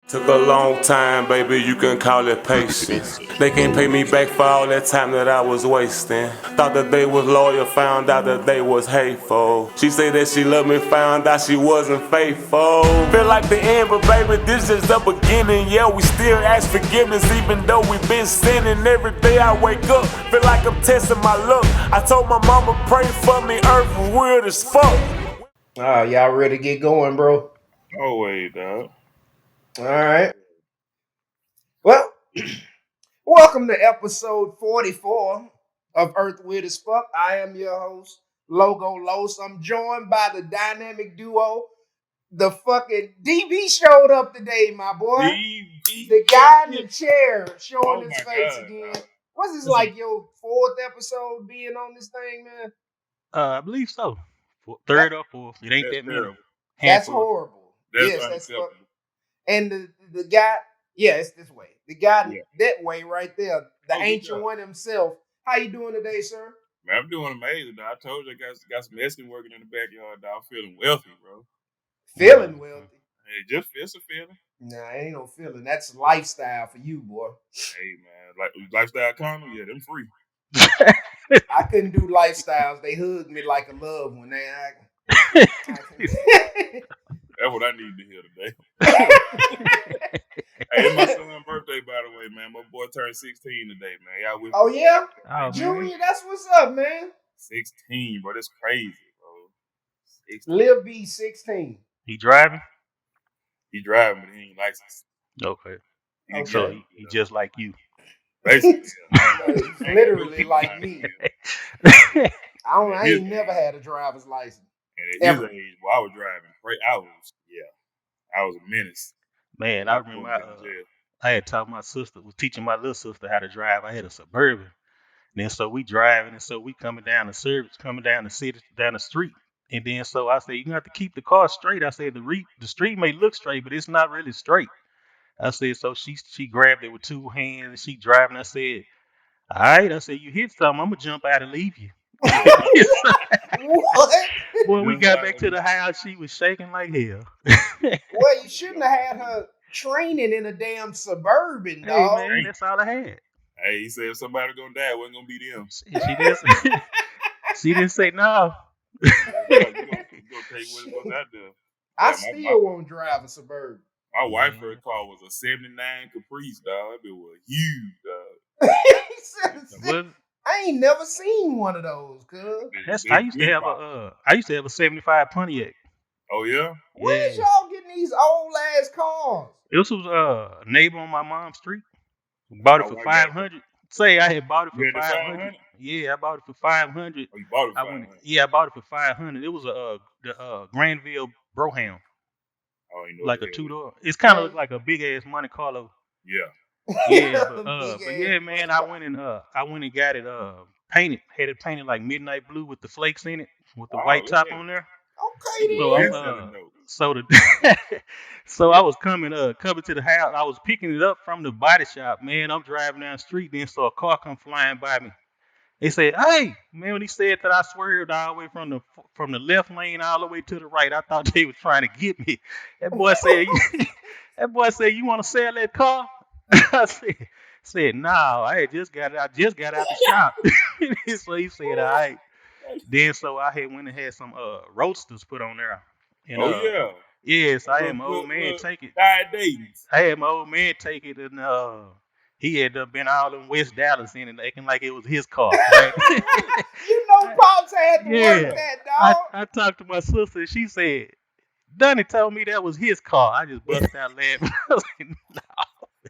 Took a long time, baby, you can call it patience. They can't pay me back for all that time that I was wasting. Thought that they was loyal, found out that they was hateful. She said that she loved me, found out she wasn't faithful. Feel like the end, but baby, this is the beginning. Yeah, we still ask forgiveness, even though we been sinning. Every day I wake up, feel like I'm testing my luck. I told my mama, pray for me, earth was weird as fuck. Y'all ready to get going, bro? Oh wait, dog. All right. Well, welcome to episode 44 of Earth Weird as Fuck. I am your host, Logo Los. I'm joined by the dynamic duo. The fucking DB showed up today, my boy. The guy in the chair showing Oh his my face God, again. dog. What's this like your fourth episode being on this thing, man? I believe so. That Third or fourth. It ain't That's that many. terrible. that's Handful. horrible. That's Yes, that's fuck. unacceptable. And the guy, yeah, it's this way. The guy Yeah. that way right there, the Oh, good ancient job. one himself. How you doing today, sir? Man, I'm doing amazing, dog. I told you I got some Mexican working in the backyard, dog. I'm feeling wealthy, bro. Feeling wealthy. Hey, just it's a feeling. Nah, ain't no feeling. That's lifestyle for you, boy. Hey man, like lifestyle condom, yeah, them free. I couldn't do lifestyles. They hugged me like a loved one. That's what I need to hear today. Hey, it's my son's birthday, by the way, man. My boy turned 16 today, man. Y'all with Oh me? yeah, Oh, man. Junior, that's what's up, man. 16, bro. That's crazy, bro. 16. Lil B 16. He driving? He driving, but he ain't licensed. Okay. Okay. So he just like you. Basically, He's literally like me. I ain't never had a driver's license. And at his age, well, I was driving. I was a menace. Man, I remember I had taught my sister, was teaching my little sister how to drive. I had a Suburban. And then so we driving, and so we coming down the service, coming down the city, down the street. And then so I said, you have to keep the car straight. I said, the street may look straight, but it's not really straight. I said, so she grabbed it with two hands and she driving. I said, all right. I said, you hit something, I'm gonna jump out and leave you. What? Boy, we got back to the house, she was shaking like hell. Well, you shouldn't have had her training in a damn Suburban, Hey dog. man, that's all I had. Hey, he said if somebody gonna die, it wasn't gonna be them. She didn't say no. You gonna take what's out there. I still won't drive a Suburban. My wife, her car was a 79 Caprice, dog. That bitch was huge, dog. I ain't never seen one of those, cuz. I used to have a 75 Pontiac. Oh yeah? Where's y'all getting these old ass cars? This was a neighbor on my mom's street. Bought it for $500. Say I had bought it for $500. Yeah, I bought it for $500. Oh, you bought it for $500? Yeah, I bought it for $500. It was the Granville Broham. Oh, you know, like a two-door. It's kind of like a big ass Monte Carlo. Yeah. Yeah, but yeah, man, I went and got it painted. Had it painted like midnight blue with the flakes in it, with the white top on there. Okay, So I was coming to the house. I was picking it up from the body shop. Man, I'm driving down the street. Then so a car come flying by me. They said, "Hey, man!" When he said that, I swerved all the way from the left lane all the way to the right. I thought they was trying to get me. That boy said, "You want to sell that car?" I said, "No, I just got out the shop." So he said, "All right." Then so I had went and had some roasters put on there. And, yes, I had my old man take it. I had my old man take it, and he had been all in West Dallas in it, acting like it was his car. Right? You know, Pops had to work that, dog. I talked to my sister, and she said, Donnie told me that was his car. I just busted out laughing. I was like, no.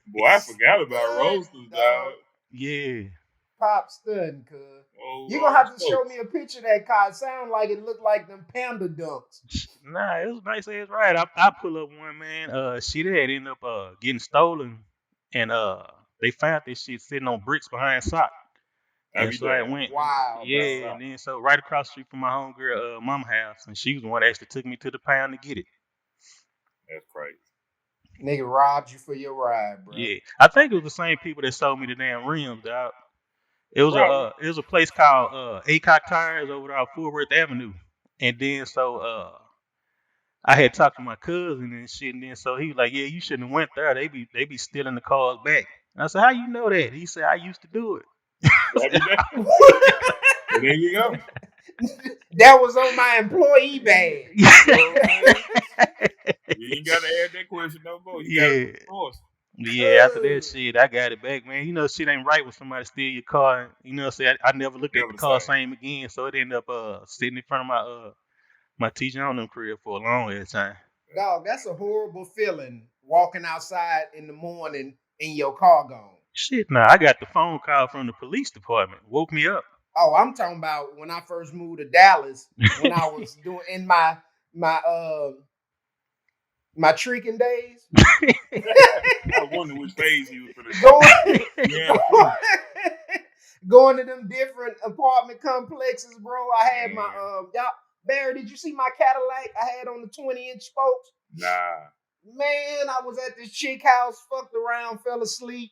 Boy, I forgot about roasters, dog. Yeah. Pop stunned, cuz. You're going to have to show me a picture of that car. It sound like it looked like them Panda Dunks. Nah, it was nice as right. I pull up one, man. She had ended up getting stolen, and they found this shit sitting on bricks behind sock. And so I went, wow, yeah, bro. and then so right across the street from my homegirl, mama house, and she was the one that actually took me to the pound to get it. That's crazy. Nigga robbed you for your ride, bro. Yeah, I think it was the same people that sold me the damn rims, dog. It was a place called Acock Tires over there on Fort Worth Avenue, and then so I had talked to my cousin and shit, and then so he was like, "Yeah, you shouldn't have went there. They be stealing the cars back." And I said, "How you know that?" He said, "I used to do it." Every day. Well, there you go. That was on my employee badge. You know what I'm saying? You ain't got to add that question no more. You got Yeah. to force. Yeah, after that shit, I got it back, man. You know, shit ain't right when somebody steal your car. You know, say I never looked at Never the the car same. same again, so it ended up sitting in front of my teacher on them crib for a long ass time. Dog, that's a horrible feeling walking outside in the morning and your car gone. Shit, nah, I got the phone call from the police department. Woke me up. Oh, I'm talking about when I first moved to Dallas, when I was doing in my tricking days. I was wondering which phase you was for the Going, yeah, free. going to them different apartment complexes, bro. I had my Man. y'all Barry, did you see my Cadillac I had on the 20-inch spokes? Nah. Man, I was at this chick house, fucked around, fell asleep,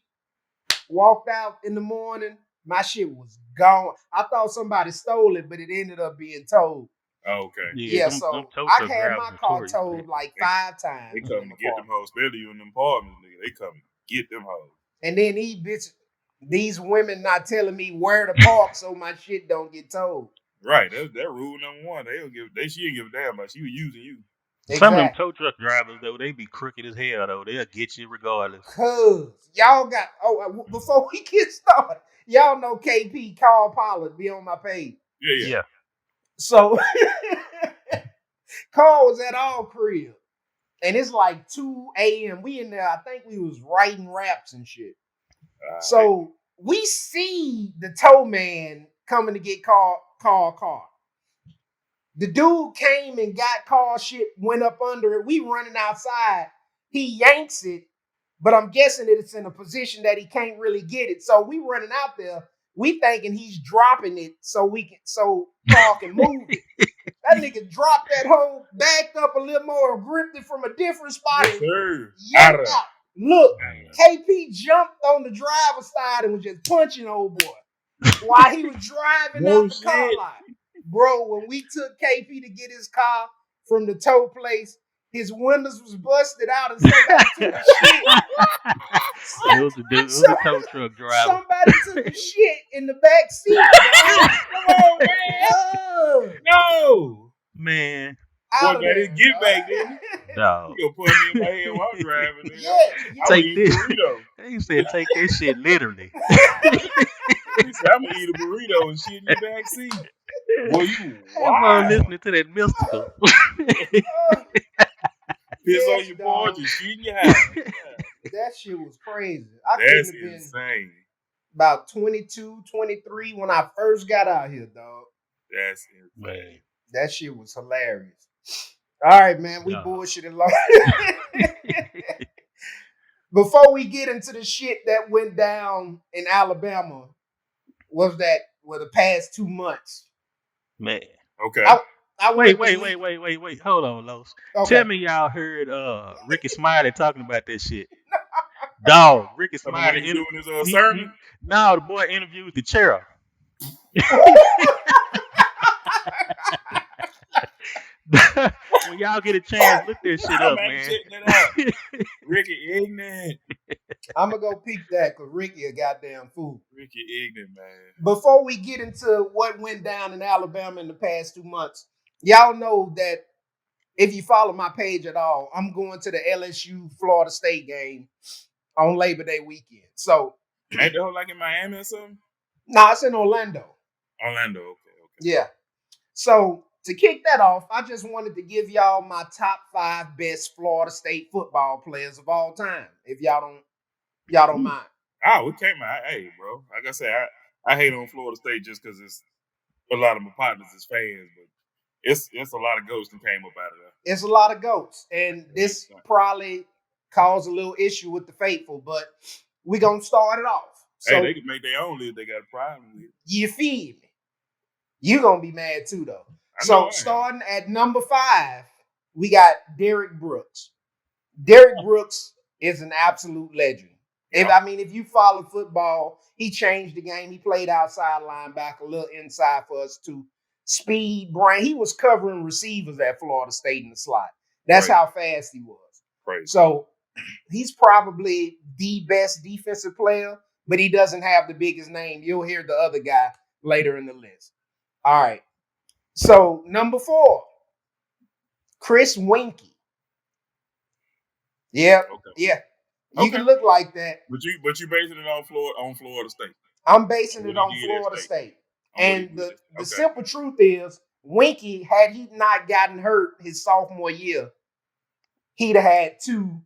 walked out in the morning. My shit was gone. I thought somebody stole it, but it ended up being towed. Oh, okay. Yeah, them so tow I truck had drivers my car notorious for towed that. like They- 5 They times. come in to them get them apartments. hoes, especially you in them apartments, nigga. They come to get them hoes. And then these women not telling me where to park so my shit don't get towed. Right. That's rule number one. She didn't give a damn about she was using you. Some of them Exactly. tow truck drivers though, they be crooked as hell though. They'll get you regardless. Cause y'all got before we get started, y'all know KP Carl Pollard be on my page. Yeah. Yeah. So Carl was at our crib. And it's like 2 a.m. We in there, I think we was writing raps and shit. So we see the tow man coming to get Carl. The dude came and got Carl shit, went up under it. We running outside. He yanks it, but I'm guessing that it's in a position that he can't really get it. So we running out there. We thinking he's dropping it so Carl can move it. That nigga dropped that hole, backed up a little more, gripped it from a different spot, Yes, and sir. yanked out. Look, Damn. KP jumped on the driver's side and was just punching old boy while he was driving No out the car shit. lot. Bro, when we took KP to get his car from the tow place, his windows was busted out and somebody took a shit. It was a tow truck driver. Somebody took a shit in the back seat, dog. Come on, man. No. Man, Boy, got his get back, didn't he? dog. You gonna put me in my head while I'm driving, nigga. Yeah. I'm gonna Take eat this. a burrito. He said, "Take that shit literally." He said, I'm gonna eat a burrito and shit in your back seat. Boy, you I'm wild. listening to that mystical. Piss on your porch and shit in your house. That shit was crazy. I That's couldn't have been insane. about 22, 23 when I first got out here, dog. That's insane. Man. That shit was hilarious. All right, man, we Nah. bullshitted long. Before we get into the shit that went down in Alabama, were the past 2 months. Man. Okay. I Wait. went Hold on, Los. Okay. Tell me y'all heard Ricky Smiley talking about that shit. Dog, Ricky I mean, when Smiley he was doing his sermon. No, the boy interviewed the sheriff. When y'all get a chance, look that shit up, man. Check that out. Ricky ignorant. I'm gonna go peep that because Ricky a goddamn fool. Ricky ignorant, man. Before we get into what went down in Alabama in the past 2 months, y'all know that if you follow my page at all, I'm going to the LSU Florida State game on Labor Day weekend. So, Ain't the whole like in Miami or something? nah, it's in Orlando. Orlando, okay. Yeah. So to kick that off, I just wanted to give y'all my top 5 best Florida State football players of all time. If y'all don't mind. Oh, we came out. Hey, bro. Like I said, I hate on Florida State just because it's a lot of my partners is fans, but it's a lot of ghosts that came up out of there. It's a lot of goats, and this probably caused a little issue with the faithful, but we gonna start it off. So, hey, they can make their own list. They got a problem with it. You feel me? You gonna be mad too, though. Starting at number 5, we got Derrick Brooks. Derrick Brooks is an absolute legend. If you follow football, he changed the game. He played outside linebacker, a little inside for us too. Speed, brain. He was covering receivers at Florida State in the slot. That's Right. how fast he was. Crazy. So he's probably the best defensive player, but he doesn't have the biggest name. You'll hear the other guy later in the list. All right. So number 4, Chris Winkie. Yeah, Okay. yeah. You Okay. can look like that. But you basing it on Florida State. I'm basing What it he on did at Florida State. On what he And did the Okay. simple truth is, Winkie, had he not gotten hurt his sophomore year, he'd have had 2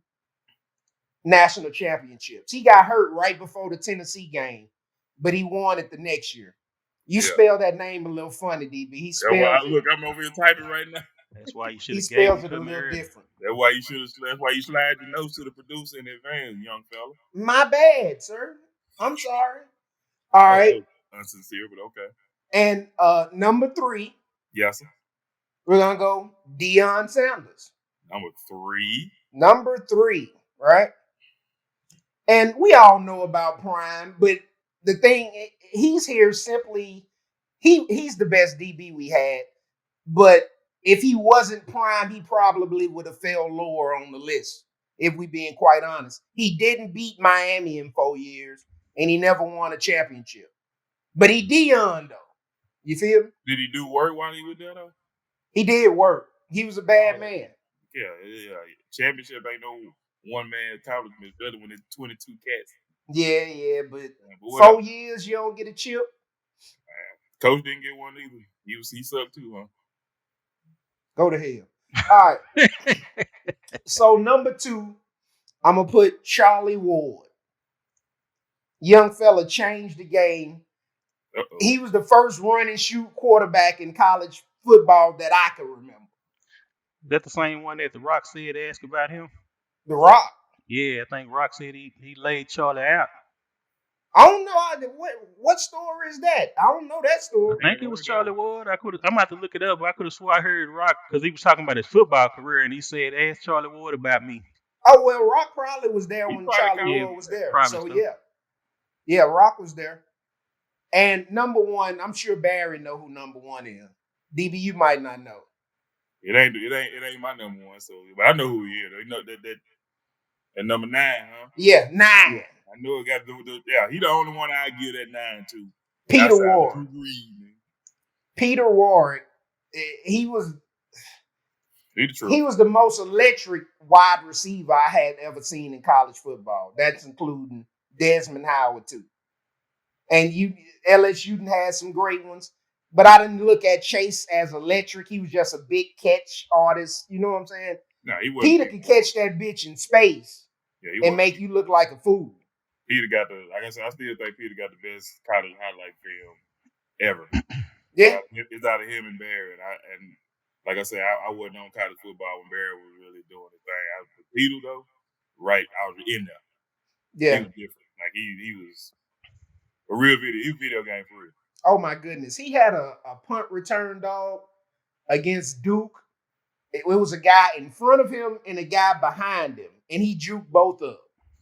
national championships. He got hurt right before the Tennessee game, but he won it the next year. You Yeah. spell that name a little funny, DB. He That's why spells I'm over here typing right now. That's why you should he have gave spells me it a something little early. different. That's why you slide your notes to the producer in advance, young fella. My bad, sir. I'm sorry. All right. Unsincere, but okay. And number 3, Yes, sir. we're gonna go Deion Sanders. Number 3. Number 3, right? And we all know about Prime, but the thing, he's here simply, he's the best DB we had. But if he wasn't Prime, he probably would have fell lower on the list, if we being quite honest. He didn't beat Miami in 4 years, and he never won a championship. But he Deion, though. You feel me? Did he do work while he was there, though? He did work. He was a bad man. Yeah. Championship ain't no one-man accomplishment, better when it's 22 cats. Yeah, but But 4 years, you don't get a chip. Coach didn't get one either. He sucked too, huh? Go to hell. All right. So number 2, I'm going to put Charlie Ward. Young fella changed the game. Uh-oh. He was the first run and shoot quarterback in college football that I can remember. That the same one that the Rock said asked about him? The Rock. Yeah, I think Rock said he laid Charlie out. I don't know what story is that. I don't know that story. I think it was Charlie Ward. I'm about to look it up. I could have swore I heard Rock because he was talking about his football career and he said, "Ask Charlie Ward about me." Oh well, Rock probably was there He when probably Charlie come- Ward was there. probably So so. yeah, Rock was there. And number 1, I'm sure Barry know who number 1 is. DB, you might not know. It ain't my number 1, so but I know who he is. You know that number 9, huh? Yeah, 9. I know it got to do with he the only one I give that 9 to. Peter Outside of Ward. Drew Brees, man. Peter Ward, he was He the truth. he was the most electric wide receiver I had ever seen in college football. That's including Desmond Howard too. And LSU had some great ones, but I didn't look at Chase as electric. He was just a big catch artist. You know what I'm saying? No, he wasn't. Peter could catch that bitch in space He and make you look like a fool. Peter got like I said, I still think Peter got the best college highlight film ever. Yeah. It's out of him and Barry. And like I said, I wasn't on college football when Barry was really doing the thing. Peter, though, right, I was in there. Yeah. He was different. Like, he was a real video game for real. Oh, my goodness. He had a punt return, dog, against Duke. It was a guy in front of him and a guy behind him, and he juked both of them.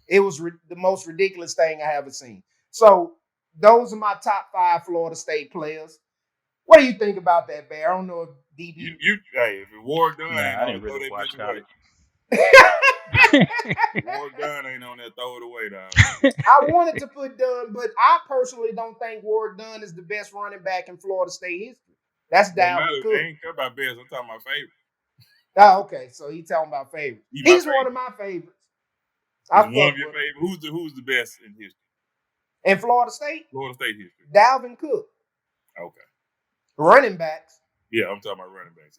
It was the most ridiculous thing I ever seen. So those are my top 5 Florida State players. What do you think about that, Bear? I don't know if DB. Hey, if it Ward Dunn ain't I on didn't it, throw really that watch bitch away. college. Ward Dunn ain't on that, throw it away, dog. I wanted to put Dunn, but I personally don't think Ward Dunn is the best running back in Florida State history. That's Dalvin Cook. They ain't care about best. I'm talking about favorite. Oh, okay. So he's talking about favorites. He's one of my favorites. One of your favorites. Who's the best in history? In Florida State? Florida State history. Dalvin Cook. Okay. Running backs. Yeah, I'm talking about running backs.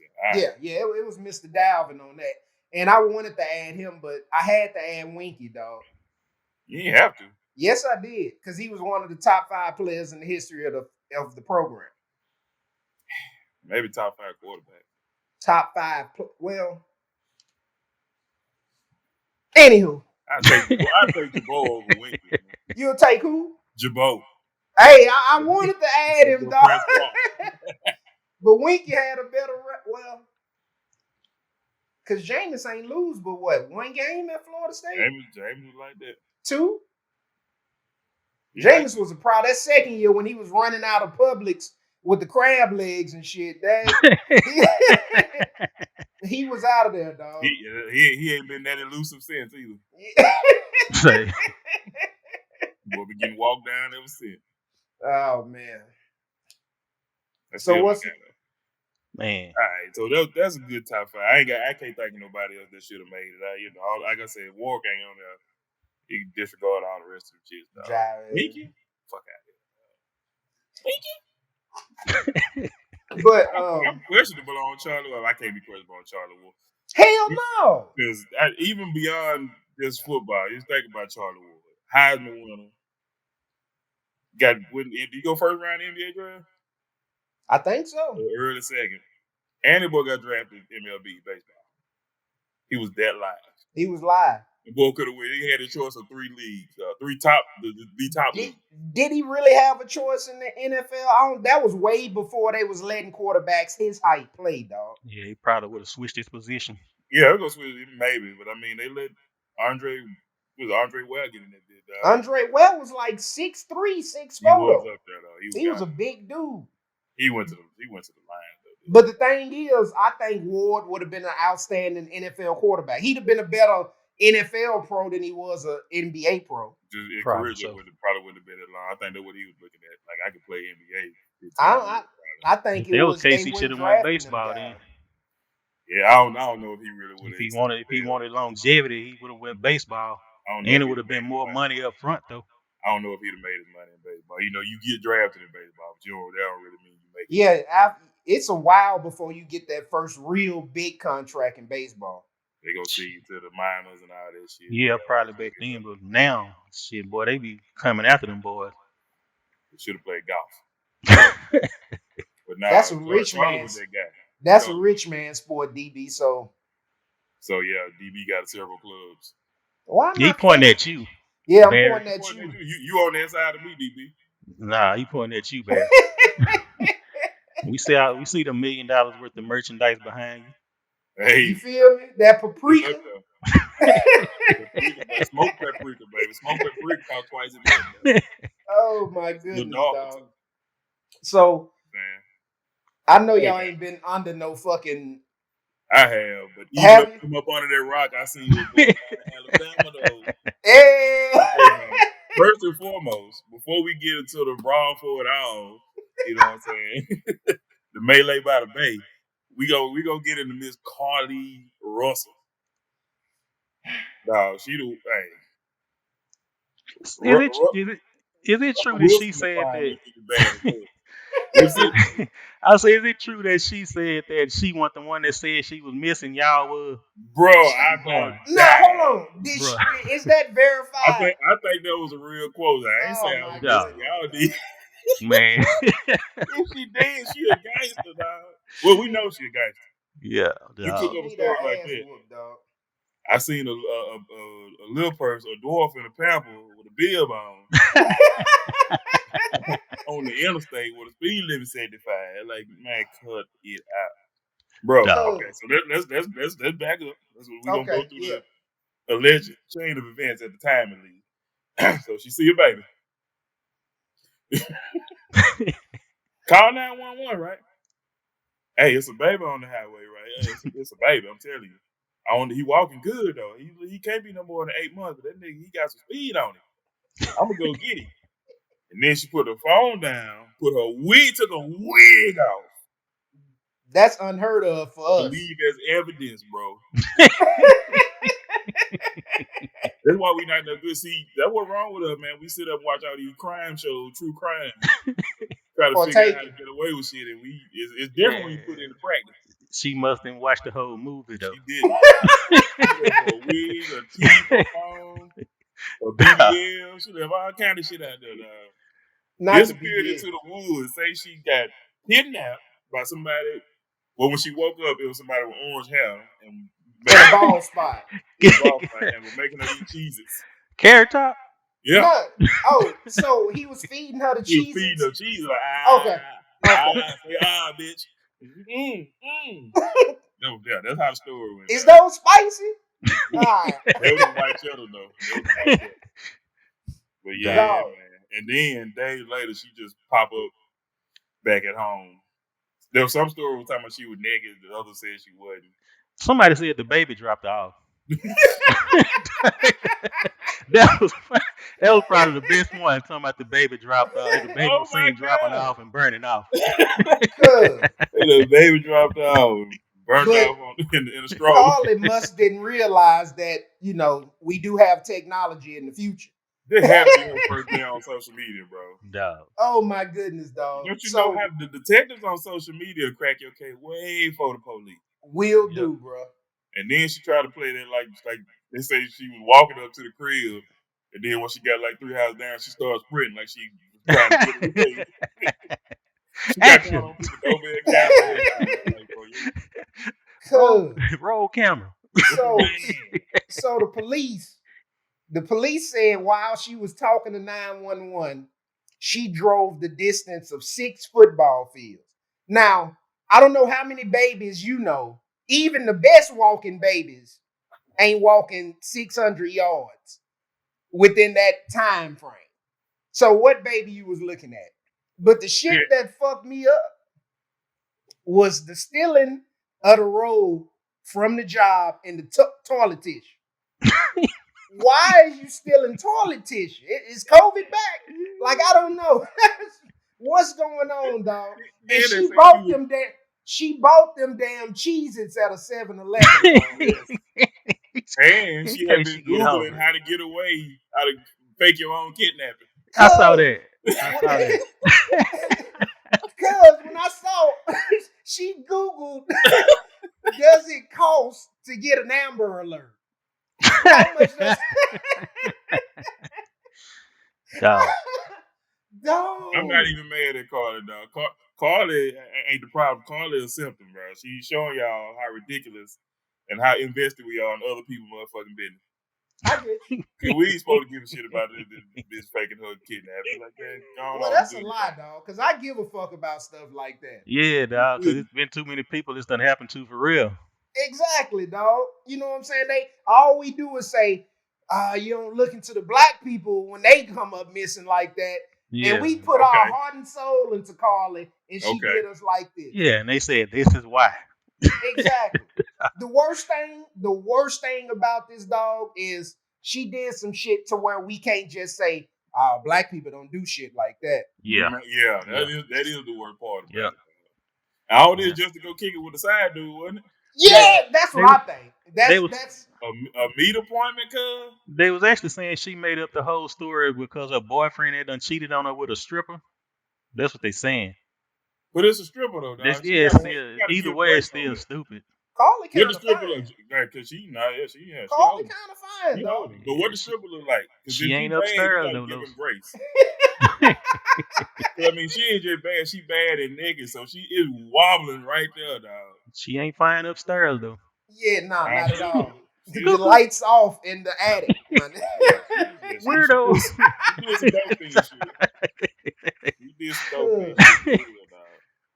Yeah. It was Mr. Dalvin on that. And I wanted to add him, but I had to add Winkie, dog. You didn't have to. Yes, I did, because he was one of the top 5 players in the history of the program. Maybe top 5 quarterback. Top 5. Well, anywho. I'd take Jabot over Winkie. You'll take who? Jabot. Hey, I wanted to add him, dog. But Winkie had a better because Jameis ain't lose but what, 1 game at Florida State? Jameis was like that. 2? Jameis was a pro. That second year when he was running out of Publix with the crab legs and shit, He was out of there, dog. He ain't been that elusive since either. Say, Boy, been getting walked down ever since. Oh man. That's So still what's my guy, though. man. All right, so that's a good top five. I can't think of nobody else that should have made it. Like I said, Wark ain't on there. You can disregard all the rest of the shit. Mickey, fuck out here. But I'm questionable on Charlie. Well, I can't be questionable on Charlie Wolf. hell no. Because even beyond just football, you think about Charlie Wolf, Heisman winner. Did he go first round NBA draft? I think so. Or early second. And the boy got drafted MLB baseball. He was that live. He was live. The boy could have won. He had a choice of 3 leagues, the top leagues. Did he really have a choice in the NFL? That was way before they was letting quarterbacks his height play, dog. Yeah, he probably would have switched his position. Yeah, it was maybe, but I mean, they let Andre Well get in that bit, dog. Andre Well was like 6'3", 6'4". He was up there, though. He was a big dude. He went to the line, though. But the thing is, I think Ward would have been an outstanding NFL quarterback. He'd have been a better NFL pro than he was an NBA pro. His Probably career so. probably wouldn't have been that long. I think that's what he was looking at. Like, I could play NBA. I think If that was case, he should have won baseball then. Yeah, I don't know if he really would have. If he wanted longevity, he would have went baseball. And it would have been more money up front, though. I don't know if he'd have made his money in baseball. You know, you get drafted in baseball, but that don't really mean you make it. Yeah, it's a while before you get that first real big contract in baseball. They go see you to the minors and all that shit. Yeah, probably back then, but now, shit, boy, they be coming after them boys. They should have played golf. But now That's a rich man. That guy. That's a rich man sport, DB. So yeah, DB got several clubs. Why not? He pointing at you. Yeah, I'm pointing at you. You on that side of me, DB? Nah, he pointing at you, Bihh. we see the $1 million worth of merchandise behind you. Hey, you feel me? That paprika. Smoke paprika, baby. Smoke paprika costs twice as much. Oh my goodness, dog. So, man, I know y'all ain't been under no fucking. I have, but even come up under that rock, I seen you going down to AlaBAMA though. Hey. First and foremost, before we get into the brawl for it all, you know what I'm saying? The melee by the bay. We gonna get into Miss Carlee Russell. No, she do. Hey, is it true that she said that? I say, is it true that she said that she wasn't the one that said she was missing? Y'all was. Bro, I know. No, hold on. Is that verified? I think that was a real quote. I ain't saying I was missing. Y'all did. Man. If she did, she a gangster, dog. Well, we know she a gangster. Yeah. You took up a story like that. I seen a little person, a dwarf in a pamper with a bib on the interstate with a speed limit 75. Like, man, cut it out, bro. Okay, so let's back up. We gonna go through the alleged chain of events at the time at least. So she see a baby. Call 911, right? Hey, it's a baby on the highway, right? It's a baby, I'm telling you. He walking good though. He can't be no more than 8 months, but that nigga, he got some speed on him. I'm gonna go get him. And then she put her phone down, took her wig off. That's unheard of for us. Believe as evidence, bro. That's why we not no good. See, that's what's wrong with us, man. We sit up and watch all these crime shows, true crime. Try to figure out how to get away with shit, and it's different when you put it into practice. She must have watched the whole movie though. She did. A wig, a teeth, a phone, a BBL. She left all kind of shit out there. Disappeared into the woods. Say she got kidnapped by somebody. Well, when she woke up, it was somebody with orange hair and a bald spot. And was making her eat cheeses. Carrot Top? Yeah. No. Oh, so he was feeding her the cheeses? He was feeding her cheese. Like, Okay. Bitch. No, yeah, that's how the story went. Is those spicy? Alright. They was white cheddar though. But yeah, man. And then days later, she just pop up back at home. There was some story was talking about she was naked. The other said she wasn't. Somebody said the baby dropped off. that was probably the best one. Talking about the baby dropped off. The baby Oh was my seen dropping God. off and burning off. Cuz. The baby dropped off, burnt But off in a stroller. Carlee must didn't realize that, we do have technology in the future. This had to be her first day on social media, bro. Dog. Oh my goodness, dog. Don't you So know how the detectives on social media crack your case way before the police? will Yep. do, bro. And then she tried to play that like they say she was walking up to the crib, and then when she got like 3 houses down, she started sprinting like she was trying to get away. She got Action. caught on the doorbell camera. Like, bro, Roll camera. So the police said while she was talking to 911, she drove the distance of 6 football fields. Now, I don't know how many babies you know. Even the best walking babies ain't walking 600 yards within that time frame. So what baby you was looking at? But the shit that fucked me up was the stealing of the road from the job and the toilet tissue. Why are you stealing toilet tissue? Is COVID back? Like, I don't know. What's going on, dog? And she bought them damn Cheez-Its at a 7-Eleven. And she had been Googling how to get away, how to fake your own kidnapping. I saw that. Because when I saw, she Googled, does it cost to get an Amber Alert? How much does Dog. I'm not even mad at Carlee, dog. Carlee ain't the problem. Carlee is a symptom, bro. She's showing y'all how ridiculous and how invested we are in other people's motherfucking business. I get you. We ain't supposed to give a shit about this bitch faking her kidnapping like that. Well, that's a lie, dog. Because I give a fuck about stuff like that. Yeah, dog. Because it's been too many people this done happened to for real. Exactly, dog. You know what I'm saying? All we do is say, you don't look into the black people when they come up missing like that. Yeah. And we put our heart and soul into Carlee, and she did us like this. Yeah, and they said this is why. Exactly. The worst thing about this, dog, is she did some shit to where we can't just say, black people don't do shit like that. Yeah. That is the worst part about it. All this just to go kick it with the side dude, wasn't it? Yeah, that's what I think. That's a meet appointment, cuz? They was actually saying she made up the whole story because her boyfriend had done cheated on her with a stripper. That's what they saying. But it's a stripper though, dog. Either way, it's still stupid. Carlee kind of fine. Because she not, Carlee kind of fine, though. But what the stripper look like? She ain't upstairs, though. Give him grace. I mean, she ain't just bad. She bad and naked, so she is wobbling right there, dog. She ain't fine upstairs, though. Yeah, not at all. The lights off in the attic. Weirdo. You did some dope things.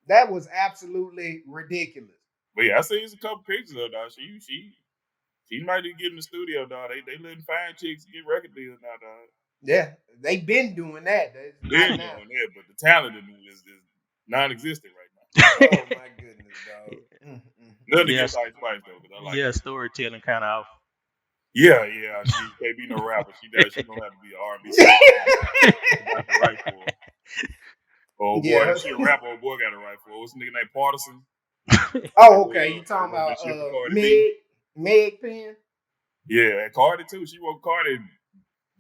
That was absolutely ridiculous. But yeah, I seen a couple pictures of her, dog. She might be getting in the studio, dog. They letting fine chicks get record deals now, dog. Yeah, they been doing that. But the talent is non-existent right now. Oh my goodness, dog. Nothing against Ice Spice though, but I like it. Storytelling kind of off. Yeah. She can't be no rapper. She don't have to be an R&B singer. Got to write for her. Oh boy, she a rapper. Oh boy, got to write for her. What's the nigga named Partisan? Oh, okay. You talking about Meg Penn? Yeah, and Cardi too. She wrote Cardi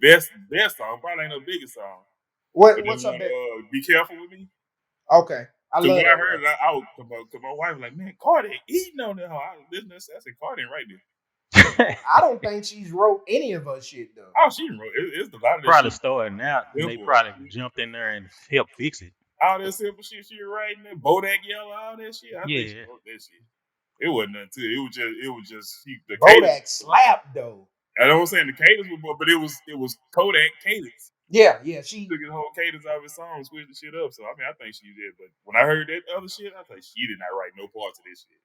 best song. Probably ain't her biggest song. What's her best? Be Careful With Me. Okay. I love when that. I heard it, I was because my wife was like, man, Cardi eating on that. I said Cardi right there. I don't think she's wrote any of her shit though. Oh, she wrote it's a lot of probably shit. Starting out. They probably jumped in there and helped fix it. All that simple shit she was writing, that Bodak Yellow, all that shit. I think she wrote that shit. It wasn't nothing to it. It was just the Bodak slapped though. I don't saying the cadence was, but it was Kodak cadence. Yeah. She took the whole cadence out of his song, switched the shit up. So I mean, I think she did. But when I heard that other shit, I thought she did not write no parts of this shit.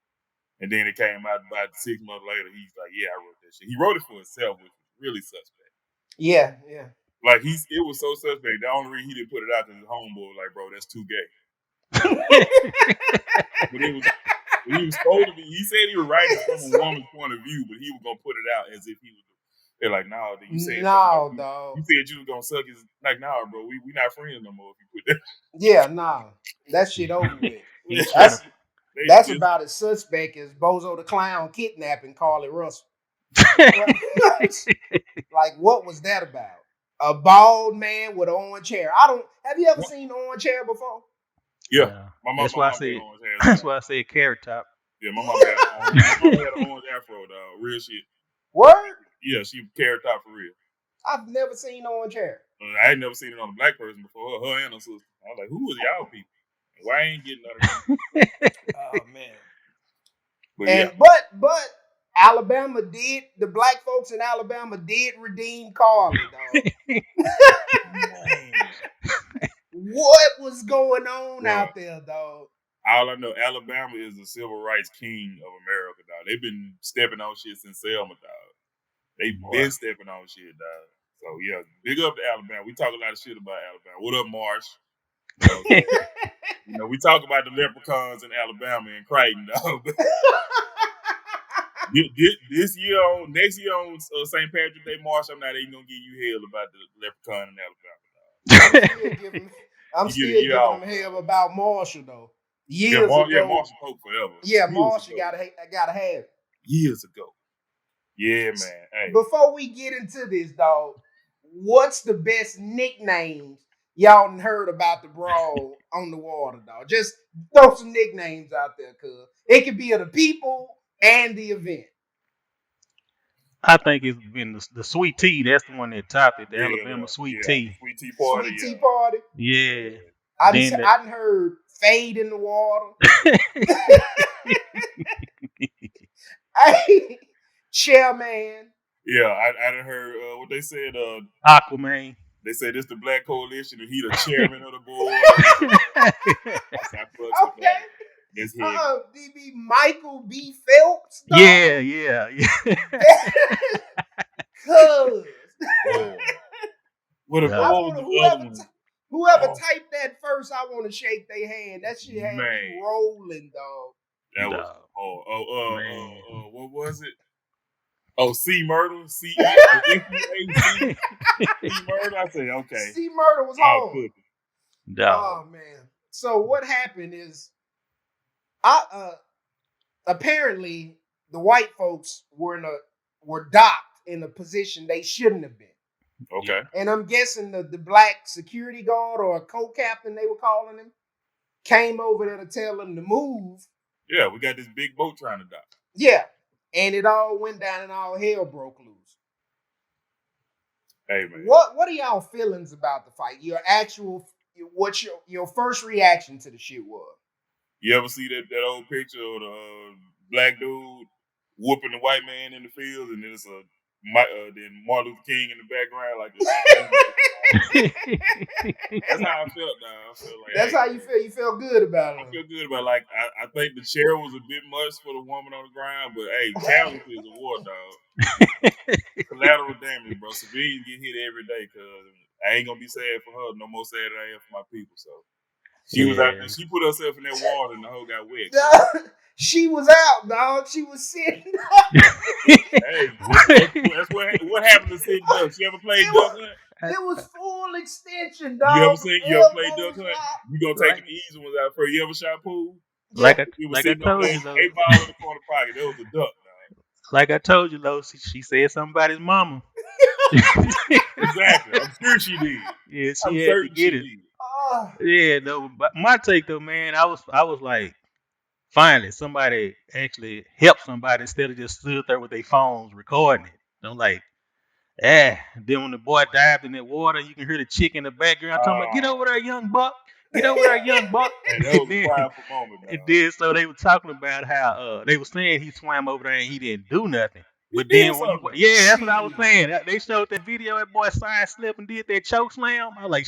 And then it came out about 6 months later. He's like, yeah, I wrote that shit. He wrote it for himself, which was really suspect. Yeah. Like it was so suspect. The only reason he didn't put it out to his homeboy was like, bro, that's too gay. But he was it was supposed to be. He said he was writing it from a woman's point of view, but he was gonna put it out as if he was. They're like, nah, you said no, dog. You said you was gonna suck his. Like, nah, bro, we not friends no more. If you put that. Yeah, nah, that shit over with. He was trying to. That's about as suspect as Bozo the Clown kidnapping Carlee Russell. Like, what was that about? A bald man with orange hair. Have you ever seen orange hair before? Yeah. My mom, that's why I said. orange hair. That's why I said carrot top. Yeah, my mom had an orange afro, dog. Real shit. Word? Yeah, she carrot top for real. I've never seen orange hair. I ain't never seen it on a black person before. Her and her sister. I was like, who is y'all people? Why ain't getting nothing? Oh man. But and yeah. but Alabama did, the black folks in Alabama did redeem Carlee, dog. What was going on out there, dog? All I know, Alabama is the civil rights king of America, dog. They've been stepping on shit since Selma, dog. They've been stepping on shit, dog. So yeah, big up to Alabama. We talk a lot of shit about Alabama. What up, Marsh? We talk about the leprechauns in Alabama and Crichton, dog. Next year on St. Patrick's Day, Marsh, I'm not even gonna give you hell about the leprechaun in Alabama. I'm still giving them hell about Marshall though. Years ago, Marshall Pope forever. Yeah, Marshall gotta have it. Years ago. Yeah, man. Hey. Before we get into this, dog, what's the best nicknames y'all done heard about the brawl on the water, dog? Just throw some nicknames out there, cuz. It could be of the people and the event. I think it's been the sweet tea. That's the one that topped it. The Alabama sweet tea. Sweet tea party. Sweet tea party. Yeah. I done heard fade in the water. Hey, chairman. Yeah, I done heard what they said. Aquaman. They said this the Black Coalition and he the chairman of the board. Okay. DB Michael B. Phelps. Dog. Yeah. Cuz. Whoever typed that first, I want to shake their hand. That shit had me rolling, dog. That was what was it? Oh, C Murder, C Murder. I say okay. C Murder was hard. Oh man. So what happened is, apparently the white folks were docked in a position they shouldn't have been. Okay. And I'm guessing the black security guard or a co-captain, they were calling him, came over there to tell them to move. Yeah, we got this big boat trying to dock. Yeah. And it all went down and all hell broke loose. Hey, man. What are y'all feelings about the fight? What's your first reaction to the shit was? You ever see that old picture of the black dude whooping the white man in the field, and then it's then Martin Luther King in the background, like this. That's how I felt, dog. I feel like, that's how you feel. You feel good about it. I feel good about it. Like I think the chair was a bit much for the woman on the ground, but hey, casualty is a war, dog. Collateral damage, bro. Civilians get hit every day, cause I ain't gonna be sad for her no more sad than I am for my people. So she was out there. She put herself in that water, and the hole got wet. She was out, dog. She was sitting. Hey, that's what happened to sitting duck. You ever played duck hunt? It was full extension, dog. You ever played duck hunt? You gonna take the easy ones out first. You ever shot pool? Like I told you, though. 8 ball in the corner pocket. That was a duck, dog. Like I told you, though. She said somebody's mama. Exactly. I'm sure she did. Yeah, she had to get it. Yeah, no. But my take, though, man, I was like, finally, somebody actually helped somebody instead of just stood there with their phones recording it. I'm like, then when the boy dived in that water, you can hear the chick in the background talking about, get over there, young buck. Get over there, young buck. And that was a powerful moment, man. It did. So they were talking about how they were saying he swam over there and he didn't do nothing. But then that's what I was saying. They showed that video, that boy side slip and did that choke slam. I was like,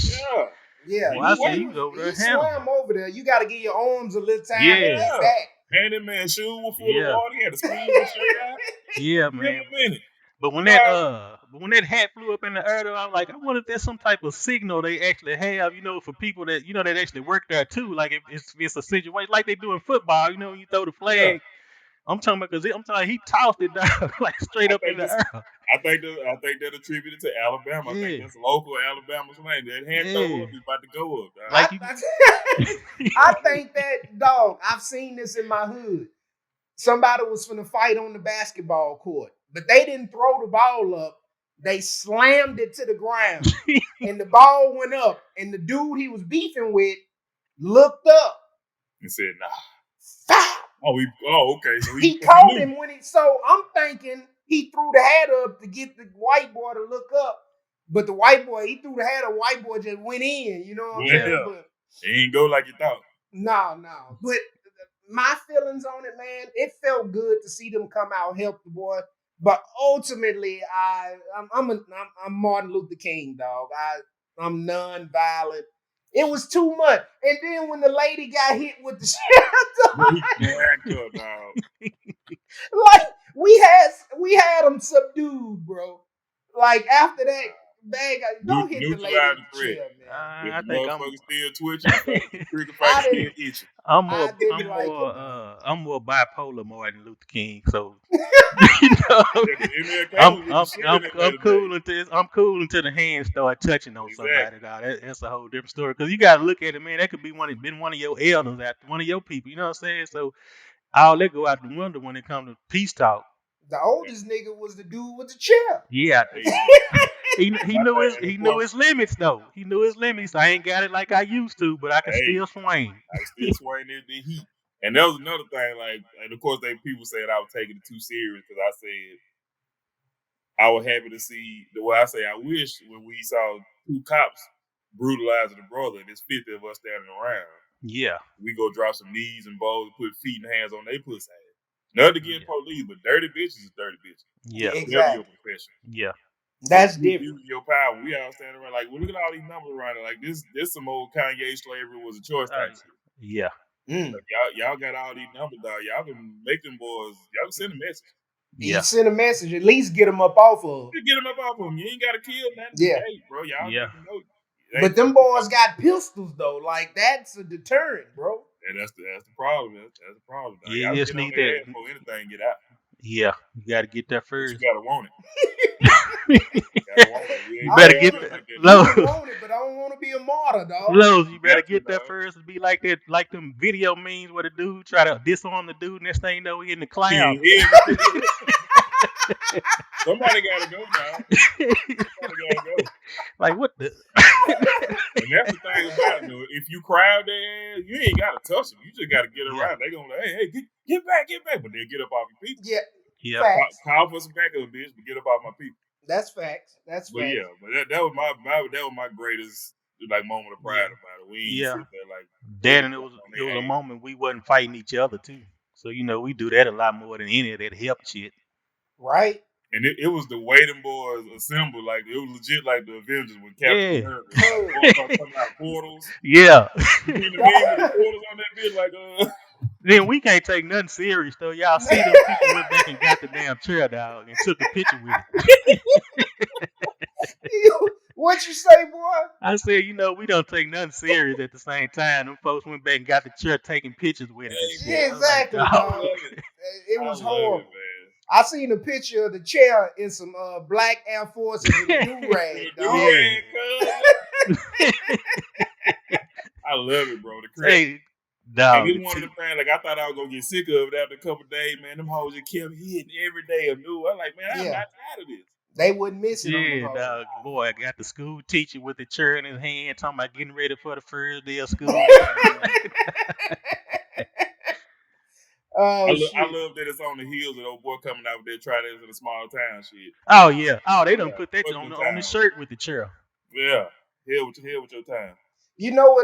yeah. Well, I said you over there. He swam over there. You got to give your arms a little time. Yeah. And that man's shoes were full of water. He had to squeeze his shirt out. Yeah, man. Give him a minute. But when that But when that hat flew up in the air, though, I was like, I wonder if there's some type of signal they actually have, for people that that actually work there too. Like if it's a situation like they do in football, when you throw the flag. Yeah. I'm talking about because I'm telling he tossed it down like straight up in the air. I think that attributed to Alabama. I think that's local Alabama slang. That hand throw up is about to go up. Dog. Like I think that, dog, I've seen this in my hood. Somebody was finna fight on the basketball court, but they didn't throw the ball up. They slammed it to the ground, and the ball went up, and the dude he was beefing with looked up and said, "Nah." Foul. Okay. So he caught him when so I'm thinking he threw the hat up to get the white boy to look up, but the white boy, he threw the hat up, white boy just went in, you know what I'm saying? But it ain't go like you thought. No. But my feelings on it, man, it felt good to see them come out, help the boy. But ultimately, I'm Martin Luther King, dog. I'm non-violent. It was too much. And then when the lady got hit with the shit, like we had them subdued, bro. Like after that, don't hit the lady in the chair, man. I think I'm still twitching. I'm more bipolar Martin Luther King, so I'm cool until the hands start touching on somebody. Dog. That's a whole different story. Because you got to look at it, man. That could be one of your elders, one of your people. You know what I'm saying? So all that go out the window when it comes to peace talk. The oldest nigga was the dude with the chair. Yeah. He knew his limits though. He knew his limits. I ain't got it like I used to, but I can still swing. I can still swing the heat. And that was another thing, and of course people said I was taking it too serious because I said I was happy to see I wish when we saw 2 cops brutalizing a brother and there's 50 of us standing around. Yeah. We go drop some knees and balls and put feet and hands on their pussy. Nothing against police, but dirty bitches is dirty bitches. Yeah. Exactly. Your profession. Yeah. That's different. Your power. We all standing around like, well, look at all these numbers around it. Like this some old Kanye slavery was a choice type shit. Yeah. Like, y'all got all these numbers, dog. Y'all can make them boys. Y'all can send a message. Yeah. You send a message. At least get them up off of. You get them up off of them. You ain't got to kill nothing. Yeah, hey, bro. Y'all know. But them boys got pistols though. Like that's a deterrent, bro. And that's the problem. That's the problem. Dog. Yeah, you just need that. Before anything get out. Yeah, you got to get that first. But you got to want it. You better get that. I want it, but I don't want to be a martyr, dog. Lowe's, you better get that first. Be like that, like them video memes where the dude try to disarm the dude, next thing you know, he in the cloud. Somebody gotta go now. Like what the? And that's the thing about it, though. If you crowd their ass, you ain't gotta touch them. You just gotta get around. They gonna like, hey, get back. But they'll get up off your people. Yeah. Facts. Call for some backup, bitch, but get up off my people. That's facts. That's but facts. Yeah, but that was my greatest moment of pride about it. We ain't sit there like that, and it was a moment we wasn't fighting each other too. So we do that a lot more than any of that help shit. Right. And it was the way them boys assembled. Like it was legit like the Avengers when Captain America coming out portals. Yeah. You know the portals on that bitch like Then we can't take nothing serious though. Y'all see them people went back and got the damn chair dog and took a picture with it. What you say, boy? I said, we don't take nothing serious at the same time. Them folks went back and got the chair taking pictures with it. Yeah, exactly, dog. It was horrible. I seen a picture of the chair in some black Air Forces with a do-rag, dog. I love it, bro. The crazy. Dog. And it's one of the things, like, I thought I was going to get sick of it after a couple of days, man. Them hoes just kept hitting every day anew. I'm like, man, I'm not tired of this. They wouldn't miss it. Yeah, dog. Boy, I got the school teacher with the chair in his hand talking about getting ready for the first day of school. I love that it's on the heels of the old boy coming out with that try this in a small town shit. Oh, yeah. Oh, they done put that on the shirt with the chair. Yeah. Hell with your time. You know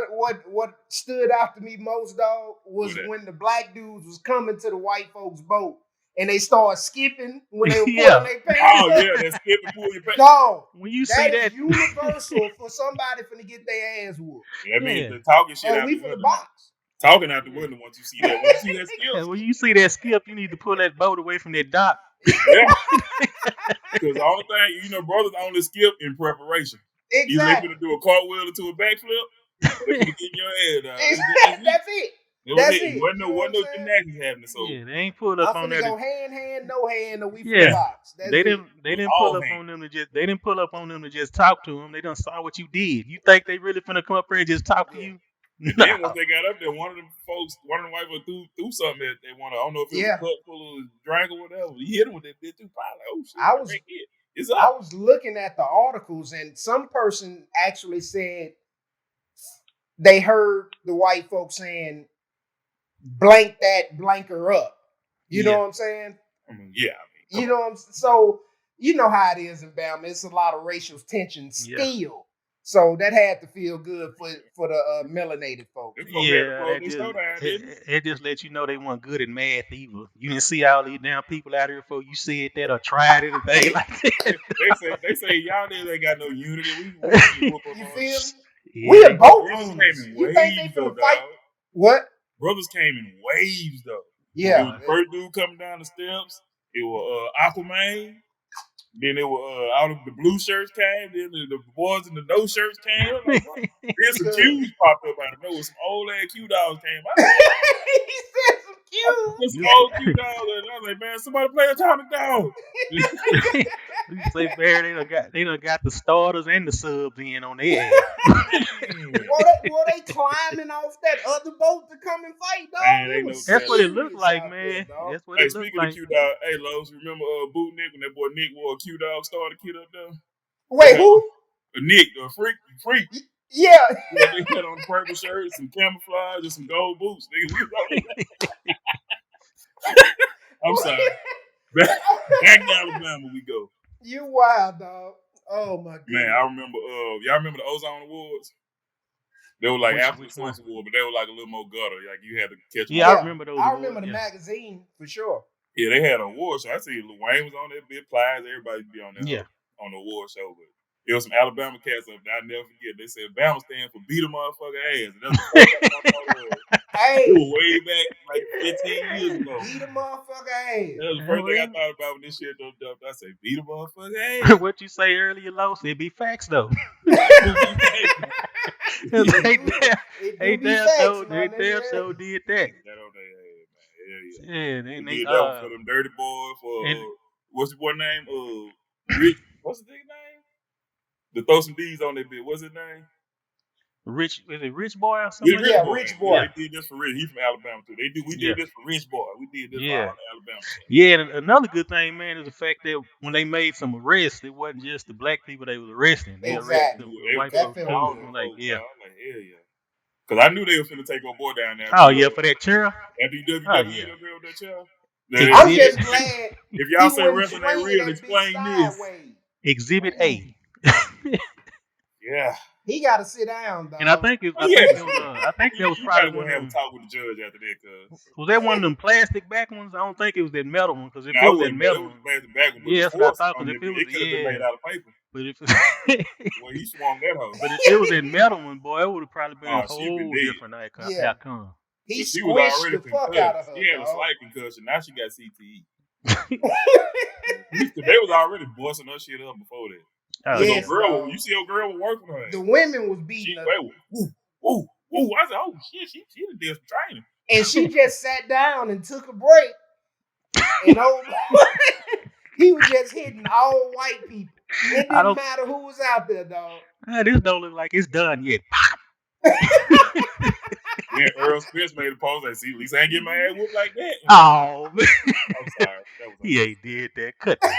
what stood out to me most, dog, was when the black dudes was coming to the white folks' boat and they started skipping when they were pulling their pants. Oh, yeah, they skipping pulling your pants. Dog, when you see that, universal for somebody finna get their ass whooped. Yeah, that means the talking shit out we the finna box. Talking out the window once you see that. When you see that skip. When you see that skip, you need to pull that boat away from that dock. Yeah. Because the only thing, brothers only skip in preparation. Either they Exactly. finna do a cartwheel into a backflip, they finna get in your head. That's it. That's it. You Wasn't know what I'm no saying? gymnastics happening. So Yeah, they ain't pulled up I'm on finna that. go hand, no hand, or we Yeah. finna box. That's They it. didn't pull up on them to just. They didn't pull up on them to just talk to them. They done saw what you did. You think they really finna come up here and just talk to you? And then once they got up there, one of the white folks threw something that they wanted. I don't know if it was a cup full of drink or whatever. He hit him with that bitch too. Like, oh shit! It's up. I was looking at the articles, and some person actually said they heard the white folks saying, "Blank that blanker up." You know what I'm saying? You know what I'm saying? So you know how it is in Bama. It's a lot of racial tension still. Yeah. So that had to feel good for the melanated folks. Yeah, it just lets you know they weren't good at math either. You didn't see all these damn people out here before you said that or tried anything like that. They say y'all niggas ain't got no unity. You feel me? We are both owners. You think they finna fight? What? Brothers came in waves though. Yeah. It was the first dude coming down the steps. It was Aquaman. Then it was all of the blue shirts came. Then the boys in the no shirts came. Like, then some Qs popped up out of nowhere. Some old ass Q dogs came out. He said some Qs. Some old Q dogs. And I was like, man, somebody play Atomic Dog. You say, Bear, they done got the starters and the subs in on their ass. Were they climbing off that other boat to come and fight, dog? Man, that's what it looked like, man. That's what it looked like. Speaking of Q dog, hey Lowe's, remember Boot Nick when that boy Nick wore a Q dog starter kit up there? Wait, who? Nick, freak. Yeah. They had on the purple shirt, some camouflage, and some gold boots. I'm sorry. Back to Alabama we go. You wild, dog. Oh my god. Man, I remember y'all remember the Ozone Awards? They were like after the Sports Award, but they were like a little more gutter. Like you had to catch them. Yeah, I remember those. I remember the magazine for sure. Yeah, they had an award show. I see Lil Wayne was on that bit, Plies, everybody be on there on the award show. But there was some Alabama cats up there. I'll never forget. They said Bama stand for beat a motherfucker ass. And that's hey, it was way back like 15 years ago. Beat a motherfucker ass. That was the first thing I thought about when this shit jumped up. I said, beat a motherfucker ass. What you say earlier, Los? It be facts though. They damn show did that. Yeah, they did that for them dirty boys. For what's the boy name? Rich. What's the nigga name? To throw some D's on that bit. What's his name? Rich. Is it Rich Boy or something? Yeah, Rich Boy. Yeah, they did this for Rich. He's from Alabama too. We did this for Rich Boy. We did this for Alabama. Yeah, and another good thing, man, is the fact that when they made some arrests, it wasn't just the black people they was arresting. They arrested the white folks too. Like, yeah. Because I knew they were finna take our boy down there. Oh yeah, for that chair. After you WWE with that chair. I'm just glad. If y'all say wrestling ain't real, explain this. Exhibit A. Yeah. He got to sit down, though. And I think that was probably one. Have a talk with the judge after that, cause was that one of them plastic back ones? I don't think it was that metal one, because if it was that metal one, plastic back one. Yeah, that's what I thought. Because if it was, could have been made out of paper. But if well, he swung that hoe. But if it was that metal one, boy, it would have probably been a whole different outcome. He squished the fuck out of her. She had a slight concussion. Now she got CTE. They was already busting her shit up before that. Yes, you see your girl was working on her. The women was beating her. Ooh. I said, oh shit, she did some training. And she just sat down and took a break. And he was just hitting all white people. It didn't matter who was out there, dog. This don't look like it's done yet. Yeah, Earl Spence made a post that, see, at least I ain't getting my ass whooped like that. Oh, man. I'm sorry. He ain't did that. Cut that.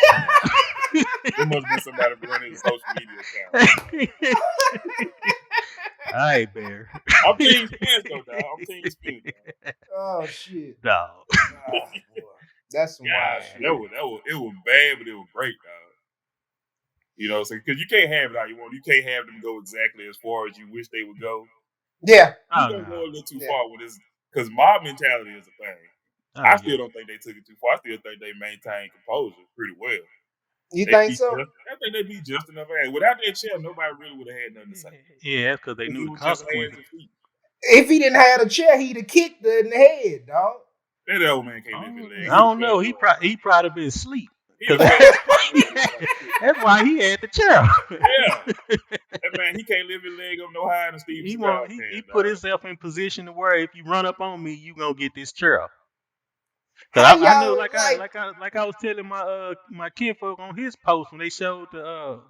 There must be somebody running his social media account. All right, Bear. I'm Team Spence, though, dog. I'm Team Spence. Oh, shit. Dog. Oh, that's some wild shit. It was bad, but it was great, dog. You know, so because you can't have it how you want. You can't have them go exactly as far as you wish they would go. Yeah. You don't go a little too far with this, because mob mentality is a thing. I still don't think they took it too far. I still think they maintained composure pretty well. You think so? I think they be just enough ass. Without that chair, nobody really would have had nothing to say. Yeah, that's because they knew the consequences. If he didn't have a chair, he'd have kicked her in the head, dog. That old man can't lift his leg. I don't know. He probably been asleep. He Cause the best. that's why he had the chair. Yeah. That man, he can't lift his leg up no higher than Steve Seagal can. He put himself in position to where if you run up on me, you gonna get this chair. Cause How I know, y'all like I was telling my kinfolk on his post when they showed the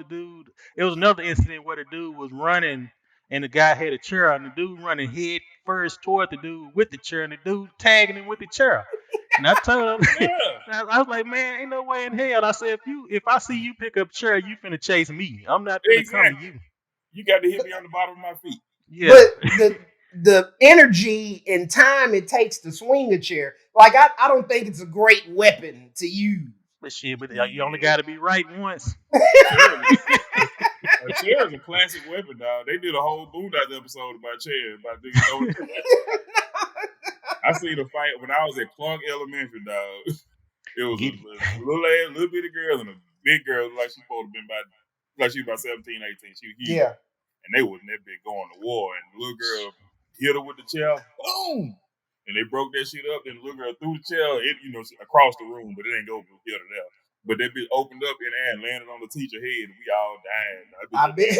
dude. It was another incident where the dude was running and the guy had a chair and the dude running head first toward the dude with the chair and the dude tagging him with the chair. And I told him, Yeah. I was like, man, ain't no way in hell. I said, if I see you pick up chair, you finna chase me. I'm not finna come to Exactly. you. You got to hit me on the bottom of my feet. Yeah. But the energy and time it takes to swing a chair, like I don't think it's a great weapon to use. But shit, you only got to be right once. A chair is a classic weapon, dog. They did a whole Boondocks episode about chairs, about niggas throwing I seen a fight when I was at Clark Elementary, dog. It was a little bitty girl and a big girl, like she supposed to be like she was about 17, 18. She was huge. Yeah. And they wasn't that big going to war. And the little girl hit her with the chair. Boom! And they broke that shit up. And the little girl threw the chair, across the room, but it ain't go from here to there. But that bitch opened up in the air and landed on the teacher's head, and we all died. I bet.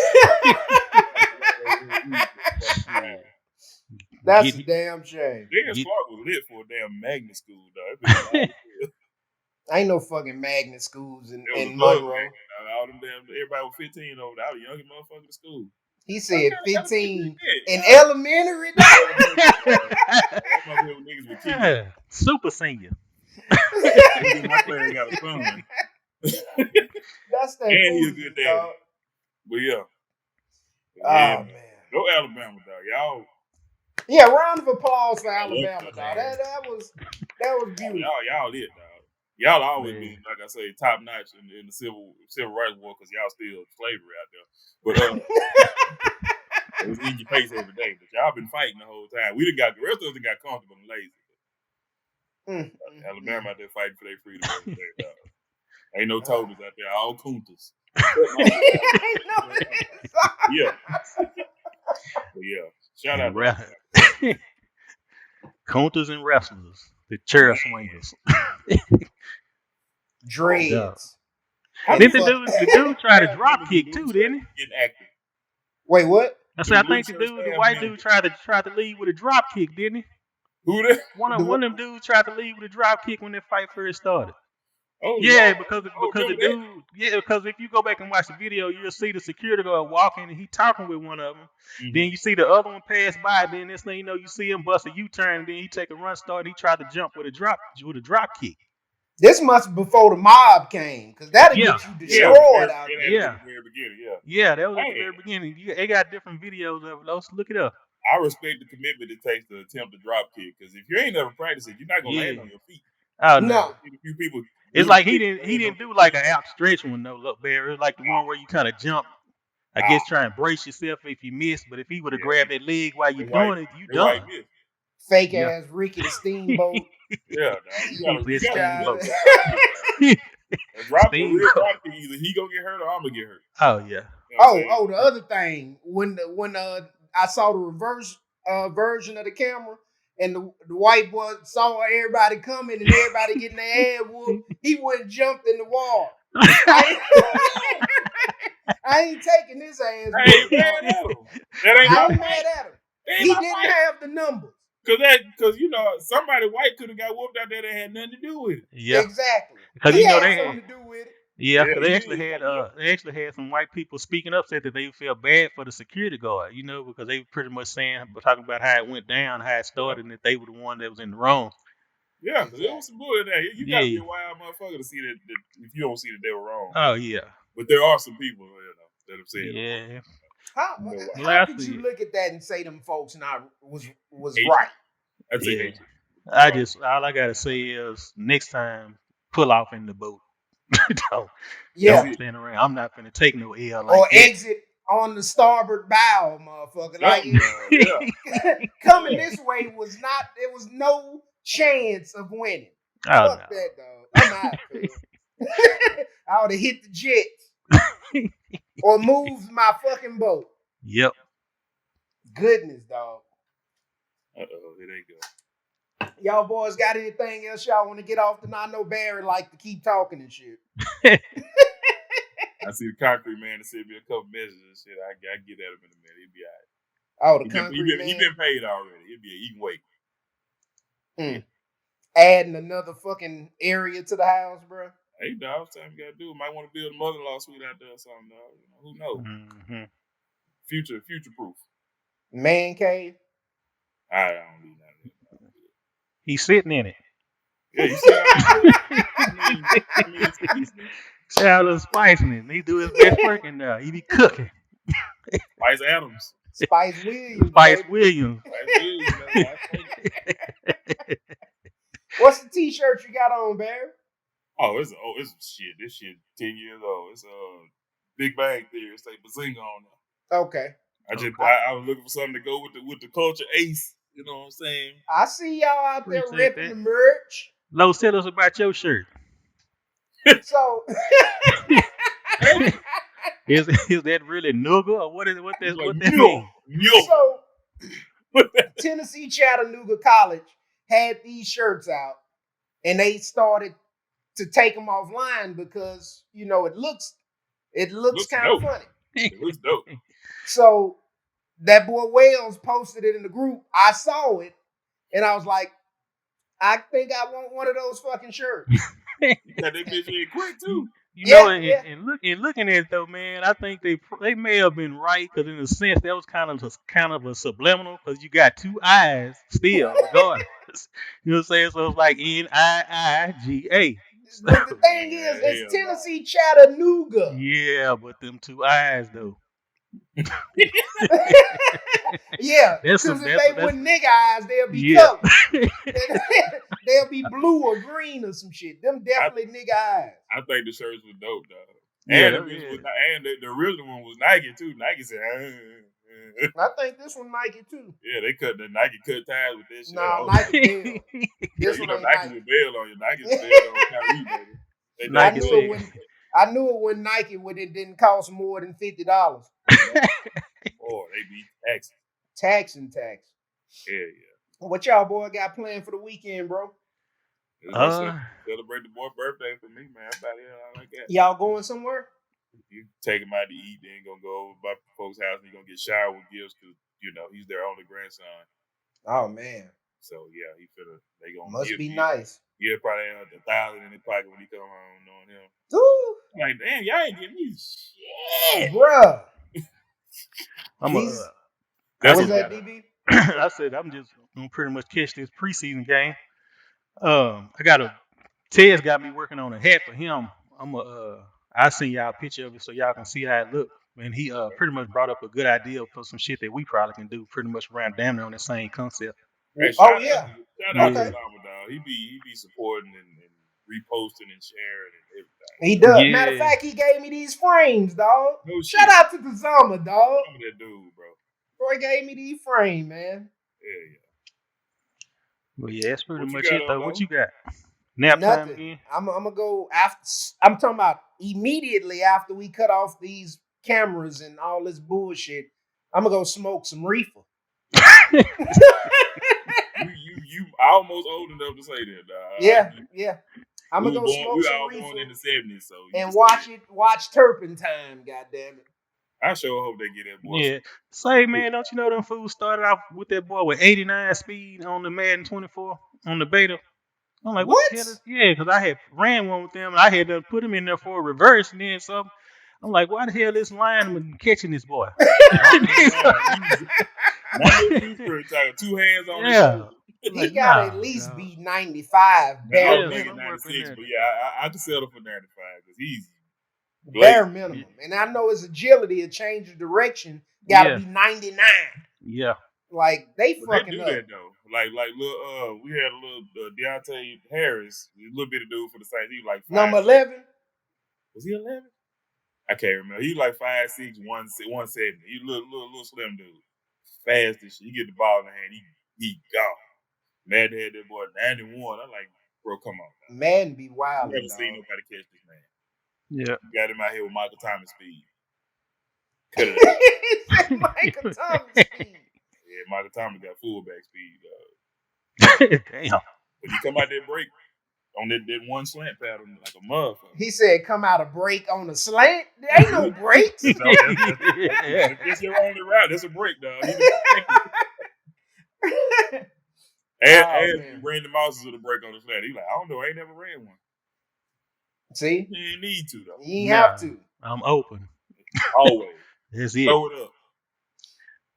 That's a damn shame. Niggas Clark was lit for a damn magnet school, dog. Ain't no fucking magnet schools in Monroe. Monroe. All them damn, everybody was 15 over there. I was the youngest motherfucker in school. He said 15 in elementary. Super senior. My player got a son. That's that. And he's a good dad. Dog. But yeah. Oh man. Go Alabama, dog. Y'all. Yeah, round of applause for Alabama, dog. That was beautiful. Y'all lit, dog. Y'all always been, like I say, top notch in the civil rights war because y'all still slavery out there. But it was in your face every day. But y'all been fighting the whole time. The rest of us got comfortable and lazy. Alabama out there fighting for their freedom every day, dog. Ain't no totals out there, all kuntas. Yeah. But yeah. Shout out to Counters and wrestlers. The chair swingers. Dreads. Did the dude try to drop kick too, didn't he? Getting active. Wait, what? I said, I think the white dude tried to lead with a drop kick, didn't he? Who that? One of them dudes tried to lead with a drop kick when that fight first started. Oh yeah, Lord. because the dude, because if you go back and watch the video, you'll see the security guard walking and he talking with one of them. Mm-hmm. Then you see the other one pass by. Then next thing you know, you see him bust a U-turn. And then he take a run start. And he tried to jump with a drop kick. This must be before the mob came, because that'll get you destroyed out there. At the very beginning, that was at the very beginning. They got different videos of it. Let's look it up. I respect the commitment it takes to attempt a drop kick, because if you ain't never practiced it, you're not gonna land on your feet. Oh no. A few people. It's like he didn't do like an outstretch one though, look, Barry. It's like the one where you kind of jump. I guess try and brace yourself if you miss, but if he would have grabbed that leg while you're doing it, you done. Fake ass Ricky the Steamboat. Yeah, you gotta Steamboat. Drop the real drop kick, either he gonna get hurt or I'm gonna get hurt. Oh yeah. You know oh, the other thing, when I saw the reverse version of the camera, and the white boy saw everybody coming and everybody getting their ass whooped, he went and jumped in the wall. I ain't taking his ass. Hey, mad at him. That ain't I'm mad at him. He didn't have the numbers. Because somebody white could have got whooped out there that had nothing to do with it. Yeah, exactly. Because they had something to do with it. Yeah, they actually had some white people speaking up, said that they felt bad for the security guard, because they were pretty much talking about how it went down, how it started, and that they were the one that was in the wrong. Yeah, because there was some bull in there. You gotta be a wild motherfucker to see that if you don't see that they were wrong. Oh yeah. But there are some people that have said yeah. How could you look at that and say them folks was right? I'd say all I gotta say is next time pull off in the boat. Don't stand around. I'm not gonna take no L like or that. Exit on the starboard bow, motherfucker. Coming this way was not. There was no chance of winning. Fuck that, dog. I'm out. I would have hit the jet or moved my fucking boat. Yep. Goodness, dog. Here they go. Y'all boys got anything else y'all want to get off? I know Barry like to keep talking and shit. I see the concrete man that sent me a couple messages and shit. I get at him in a minute. He'll be all right. Oh, the concrete man. He been paid already. He'll be eating weight. Adding another fucking area to the house, bro. Hey, dog, time you gotta do. Might want to build a mother-in-law suite out there or something, dog. You know, who knows? Mm-hmm. Future proof. Man cave. I don't need none of that. He's sitting in it. Yeah, you see how I mean, it's easy. See how little spice in it. He do his best work in there. He be cooking. Spice Adams. Spice Williams. Spice baby. Williams. Spice Williams, man. What's the t-shirt you got on, Barry? Oh, it's shit. This shit 10 years old. It's Big Bang Theory. It's like Bazinga on there. Okay. I was looking for something to go with the culture ace. You know what I'm saying? I see y'all out there Appreciate ripping that. the merch. Lo, tell us about your shirt. So Is that really Nooga or what that Like, mean? no. So Tennessee Chattanooga College had these shirts out, and they started to take them offline because it looks kind of dope. funny. It looks dope. So that boy Wells posted it in the group. I saw it, and I was like, I think I want one of those fucking shirts. You got that bitch in quick too. And looking at it though, man, I think they may have been right because in a sense that was kind of a subliminal because you got two eyes still, regardless. You know what I'm saying? So it's like NIIGA. The thing is, it's Tennessee Chattanooga. Yeah, but them two eyes though. Yeah, because if they were nigga eyes, they'll be colored. They'll be blue or green or some shit. Them definitely nigga eyes. I think the shirts was dope, dog. Yeah, and the original one was Nike too. Nike said, I think this one Nike too. Yeah, the Nike cut ties with this shit. No, Nike Bell. This one Nike with Bell on you. Nike's Bell on Kyrie, baby. I knew it when Nike when it didn't cost more than $50. Boy, they be taxing. Tax. Yeah. What y'all boy got planned for the weekend, bro? Celebrate the boy's birthday for me, man. I like that. Y'all going somewhere? You take him out to eat, then gonna go over by folks' house and you're gonna get showered with gifts because he's their only grandson. Oh man. So yeah, they gonna must be nice. Yeah, probably have $1,000 in his pocket when he come home, knowing him. Ooh. I'm like, damn, y'all ain't getting me shit, bruh. What's that, DB? I said I'm just gonna pretty much catch this preseason game. Ted's got me working on a hat for him. I'll send y'all a picture of it so y'all can see how it look. And he pretty much brought up a good idea for some shit that we probably can do pretty much around damn near on the same concept. Hey, shout out to AlaBAMa, dog. He be supporting and reposting and sharing and everything. He does. Yeah. Matter of fact, he gave me these frames, dog. No Shout out to the Zama, dog. I'm that dude, bro. Boy gave me these frames, man. Yeah. Well, yeah, that's pretty What much you got, it, though. Lo? What you got? Nap time Nothing. again? I'm gonna go after. I'm talking about immediately after we cut off these cameras and all this bullshit. I'm gonna go smoke some reefer. You almost old enough to say that, dog. Yeah. I'm gonna go smoke some reefer. We all born in the 70s, so and watch Turpentine. Goddamn it! I sure hope they get that boy. Yeah. Say, man, don't you know them fools started off with that boy with 89 speed on the Madden 24 on the beta? I'm like, what the hell is? Yeah, because I had ran one with them. And I had to put him in there for a reverse, and then something. I'm like, why the hell this lineman catching this boy? Two hands on his he got at least be 95 bare minimum. 96, but yeah, I can settle for 95 because he's bare minimum. And I know his agility, a change of direction, got to be 99. Yeah. Like they fucking they do up. that though. Like we had a little Deontay Harris, a little bit of dude for the Saints. He was like number 11. Was he 11? I can't remember. He was like 5'6", 170. He little slim dude, fast as shit. He get the ball in the hand, he gone. Madden had that boy 91. I'm like, bro, come on. Man. Madden be wild. Never seen nobody catch this man. Yeah. Got him out here with Michael Thomas speed. Cut it out. Michael Thomas speed. Yeah, Michael Thomas got fullback speed, dog. Damn. But he come out that break on that one slant pattern like a motherfucker. He said, "Come out a break on a slant." There ain't no breaks. That's your only route. That's a break, dog. And Randy Moss is with a break on the slant. He like, I don't know, I ain't never ran one. See, you ain't need to though. You ain't have to. I'm open. Always. That's it. Throw it up.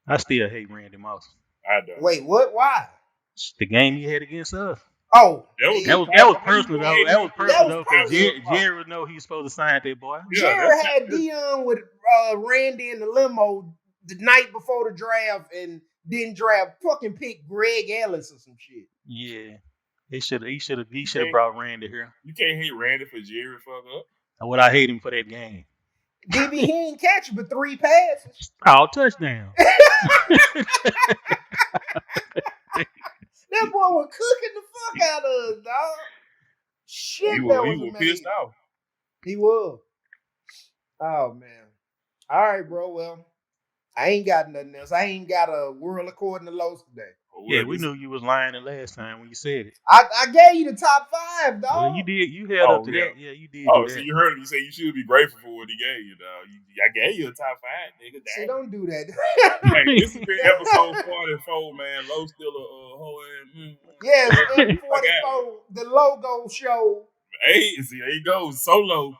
I still hate Randy Moss. I don't. Wait, what? Why? It's the game he had against us. Oh, that was personal though. That was personal though, because Jerry know he's supposed to sign that boy. Jerry had Dion with Randy in the limo the night before the draft and didn't draft. Fucking pick Greg Ellis or some shit. Yeah, he should have brought Randy here. You can't hate Randy for Jerry fuck up. What I hate him for that game. DB, he ain't catch but 3 passes. All touchdown. That boy was cooking the fuck out of us, dog. Shit, he was pissed off. He was. Oh, man. All right, bro. Well, I ain't got nothing else. I ain't got a world according to Los today. Yeah, we knew you was lying the last time when you said it. I gave you the top 5, dog. Well, you did. You held up to that. Yeah, you did. Oh, so you heard him. You say you should be grateful for what he gave you, dog. I gave you a top 5, nigga. See, don't do that. Hey, this has been episode 44, man. Low still a whole Yes, 44, the logo show. Hey, see, there you go. Solo.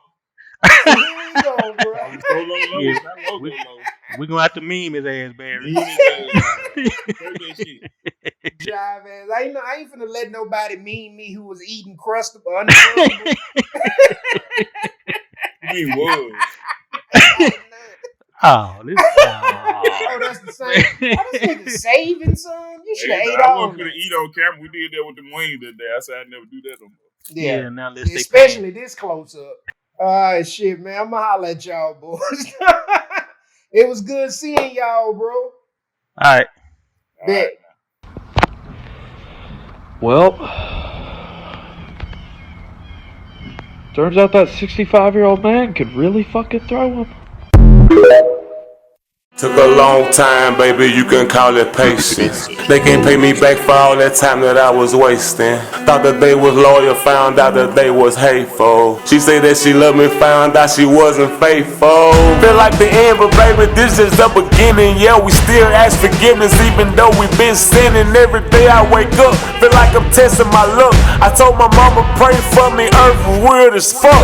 Here we go, bro. Solo low, Yeah, not logo low. We're going to have to meme his ass, Barry. Jive ass. I ain't finna let nobody meme me who was eating crustable, uncrustable. He was. Oh, that's the same. This nigga saving some. You should have ate I all. wasn't gonna eat on camera. We did that with the wings that day. I said I'd never do that no more. Yeah, now let's especially this close up. All right, shit, man. I'ma holler at y'all, boys. It was good seeing y'all, bro. All right. Bet. Well, turns out that 65-year-old man could really fucking throw him. Took a long time, baby, you can call it patience. They can't pay me back for all that time that I was wasting. Thought that they was loyal, found out that they was hateful. She said that she loved me, found out she wasn't faithful. Feel like the end, but baby, this is the beginning. Yeah, we still ask forgiveness, even though we been sinning. Every day I wake up, feel like I'm testing my luck. I told my mama, pray for me, earth weird as fuck.